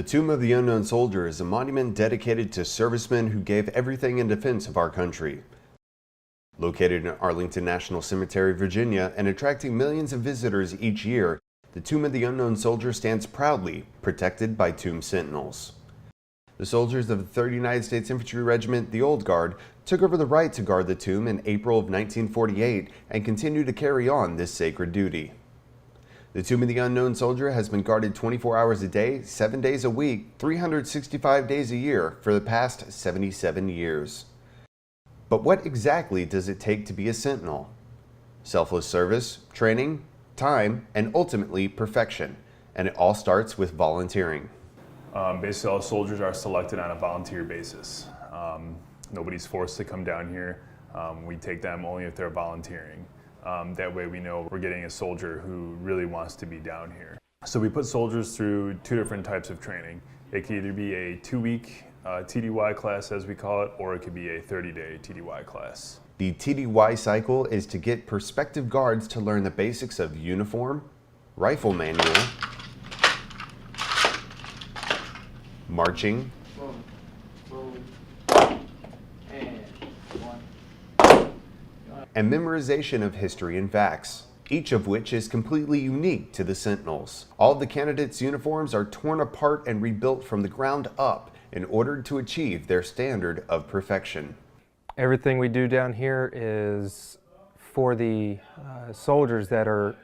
The Tomb of the Unknown Soldier is a monument dedicated to servicemen who gave everything in defense of our country. Located in Arlington National Cemetery, Virginia, and attracting millions of visitors each year, the Tomb of the Unknown Soldier stands proudly, protected by tomb sentinels. The soldiers of the 3rd United States Infantry Regiment, the Old Guard, took over the right to guard the tomb in April of 1948 and continue to carry on this sacred duty. The Tomb of the Unknown Soldier has been guarded 24 hours a day, 7 days a week, 365 days a year for the past 77 years. But what exactly does it take to be a Sentinel? Selfless service, training, time, and ultimately perfection. And it all starts with volunteering. Basically, all soldiers are selected on a volunteer basis. Nobody's forced to come down here. We take them only if they're volunteering. That way we know we're getting a soldier who really wants to be down here. So we put soldiers through 2 different types of training. It could either be a 2-week TDY class, as we call it, or it could be a 30-day TDY class. The TDY cycle is to get prospective guards to learn the basics of uniform, rifle manual, marching, and memorization of history and facts, each of which is completely unique to the Sentinels. All of the candidates' uniforms are torn apart and rebuilt from the ground up in order to achieve their standard of perfection. Everything we do down here is for the soldiers that are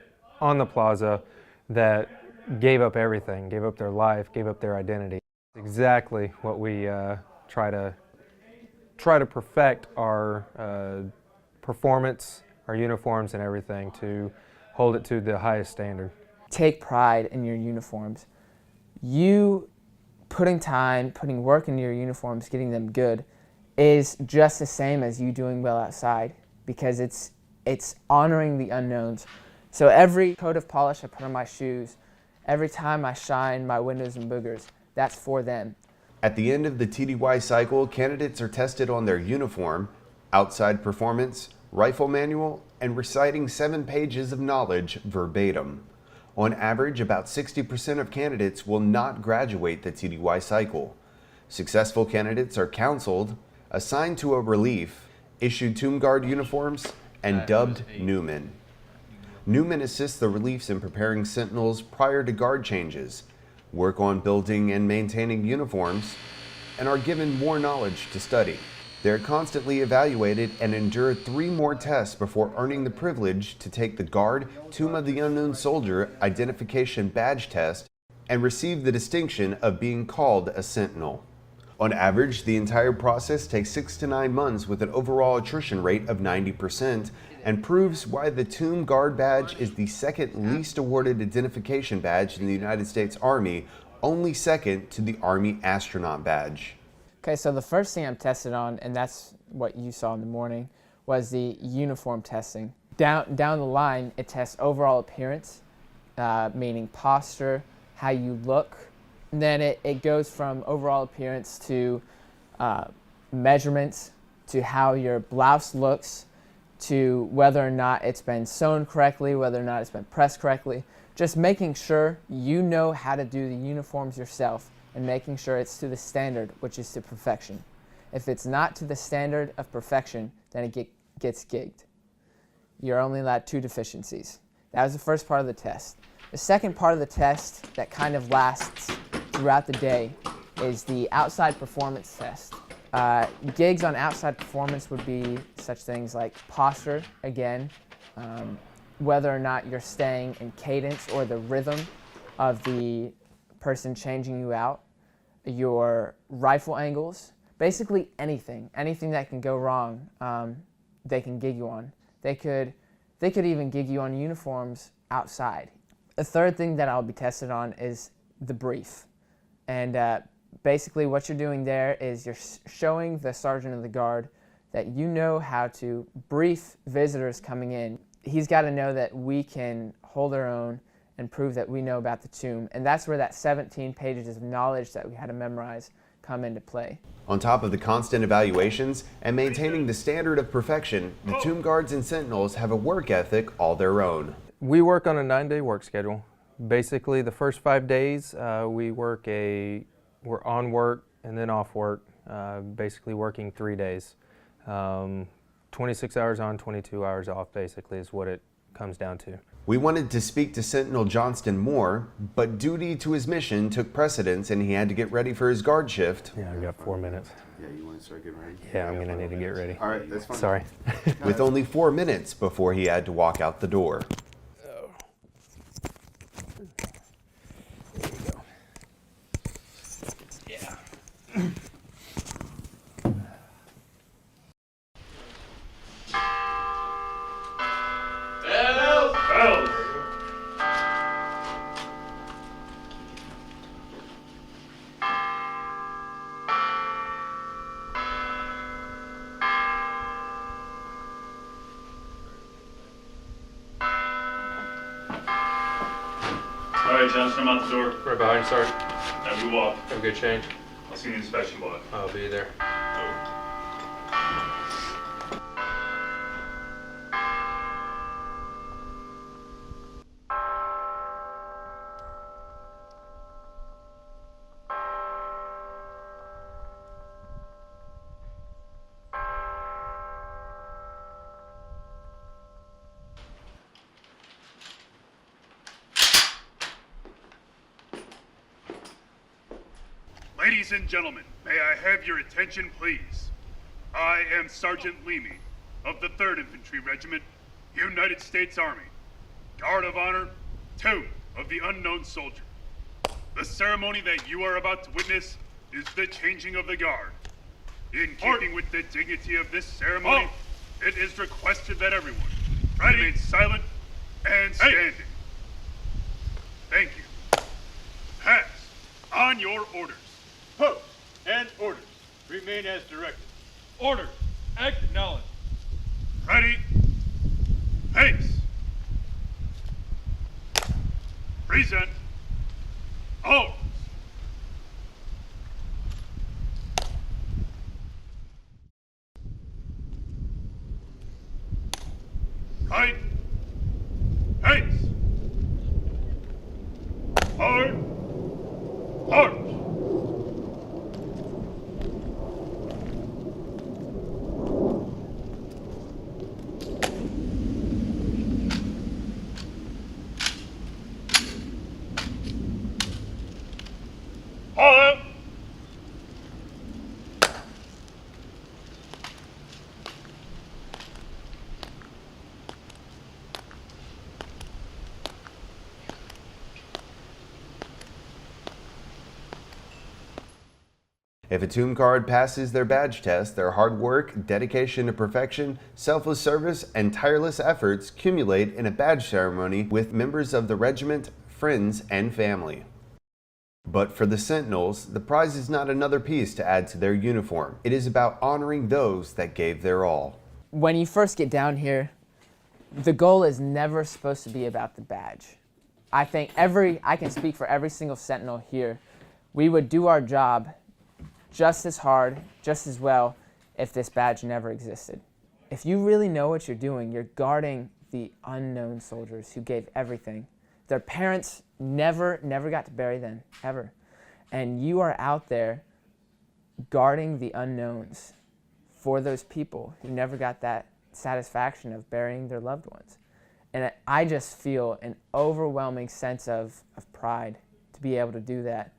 on the plaza that gave up everything, gave up their life, gave up their identity. Exactly what we try to perfect our performance, our uniforms and everything, to hold it to the highest standard. Take pride in your uniforms. You putting time, putting work into your uniforms, getting them good, is just the same as you doing well outside, because it's honoring the unknowns. So every coat of polish I put on my shoes, every time I shine my windows and boogers, that's for them. At the end of the TDY cycle, candidates are tested on their uniform, outside performance, rifle manual, and reciting 7 pages of knowledge verbatim. On average, about 60% of candidates will not graduate the TDY cycle. Successful candidates are counseled, assigned to a relief, issued Tomb Guard uniforms, and dubbed Newmen. Newmen assist the reliefs in preparing Sentinels prior to guard changes, work on building and maintaining uniforms, and are given more knowledge to study. They're constantly evaluated and endure 3 more tests before earning the privilege to take the Guard Tomb of the Unknown Soldier Identification Badge Test and receive the distinction of being called a Sentinel. On average, the entire process takes 6 to 9 months with an overall attrition rate of 90% and proves why the Tomb Guard badge is the 2nd least awarded identification badge in the United States Army, only second to the Army Astronaut Badge. Okay, so the first thing I'm tested on, and that's what you saw in the morning, was the uniform testing. Down the line, it tests overall appearance, meaning posture, how you look. And then it goes from overall appearance to measurements, to how your blouse looks, to whether or not it's been sewn correctly, whether or not it's been pressed correctly. Just making sure you know how to do the uniforms yourself, and making sure it's to the standard, which is to perfection. If it's not to the standard of perfection, then it gets gigged. You're only allowed 2 deficiencies. That was the first part of the test. The second part of the test that kind of lasts throughout the day is the outside performance test. Gigs on outside performance would be such things like posture, again, whether or not you're staying in cadence or the rhythm of the person changing you out, your rifle angles, basically anything that can go wrong, they can gig you on. They could even gig you on uniforms outside. The third thing that I'll be tested on is the brief. And basically what you're doing there is you're showing the Sergeant of the Guard that you know how to brief visitors coming in. He's got to know that we can hold our own and prove that we know about the tomb. And that's where that 17 pages of knowledge that we had to memorize come into play. On top of the constant evaluations and maintaining the standard of perfection, the Tomb Guards and Sentinels have a work ethic all their own. We work on a 9-day work schedule. Basically, the first 5 days we're on work and then off work, basically working 3 days. 26 hours on, 22 hours off, basically, is what it comes down to. We wanted to speak to Sentinel Johnston more, but duty to his mission took precedence and he had to get ready for his guard shift. Yeah, I've got 4 minutes. Yeah, you want to start getting ready? Yeah, I'm going to need to get ready. All right, that's fine. Sorry. With only 4 minutes before he had to walk out the door. All right, Johnston, I'm out the door. Right behind you, Sergeant. Have a good walk. Have a good change. I'll see you in the inspection block. I'll be there. Ladies and gentlemen, may I have your attention, please? I am Sergeant Leamy of the 3rd Infantry Regiment, United States Army. Guard of Honor, 2 of the Unknown Soldier. The ceremony that you are about to witness is the changing of the guard. In keeping with the dignity of this ceremony, it is requested that everyone remain silent and standing. Thank you. Pass on your orders. Post and orders. Remain as directed. Orders. Acknowledged. Ready? Pace. Present. Halt. Right. Pace. Hard. March. All out. If a tomb card passes their badge test, their hard work, dedication to perfection, selfless service, and tireless efforts accumulate in a badge ceremony with members of the regiment, friends, and family. But for the Sentinels, the prize is not another piece to add to their uniform. It is about honoring those that gave their all. When you first get down here, the goal is never supposed to be about the badge. I think I can speak for every single Sentinel here. We would do our job just as hard, just as well, if this badge never existed. If you really know what you're doing, you're guarding the unknown soldiers who gave everything. Their parents never got to bury them, ever. And you are out there guarding the unknowns for those people who never got that satisfaction of burying their loved ones. And I just feel an overwhelming sense of pride to be able to do that.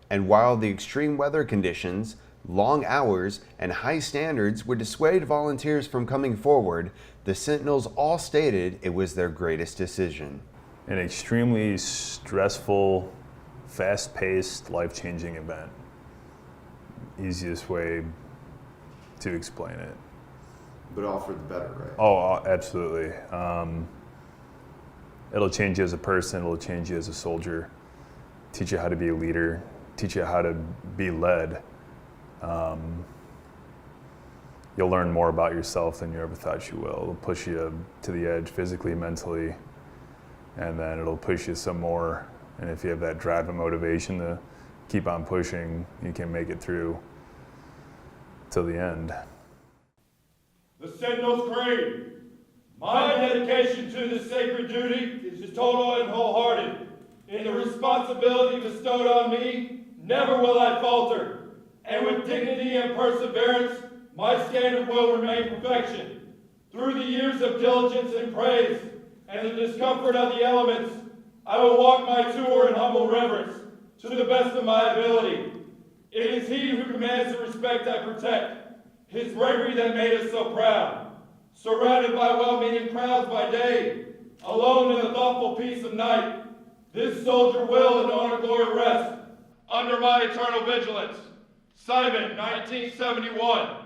And while the extreme weather conditions, long hours, and high standards would dissuade volunteers from coming forward, the Sentinels all stated it was their greatest decision. An extremely stressful, fast-paced, life-changing event. Easiest way to explain it. But all for the better, right? Oh, absolutely. It'll change you as a person, it'll change you as a soldier, teach you how to be a leader, teach you how to be led. You'll learn more about yourself than you ever thought you will. It'll push you to the edge physically, mentally, and then it'll push you some more. And if you have that drive and motivation to keep on pushing, you can make it through till the end. The Sentinel's creed. My dedication to this sacred duty is total and wholehearted. In the responsibility bestowed on me, never will I falter. And with dignity and perseverance, my standard will remain perfection. Through the years of diligence and praise, and the discomfort of the elements, I will walk my tour in humble reverence, to the best of my ability. It is he who commands the respect I protect, his bravery that made us so proud. Surrounded by well-meaning crowds by day, alone in the thoughtful peace of night, this soldier will in honor glory rest, under my eternal vigilance. Simon, 1971.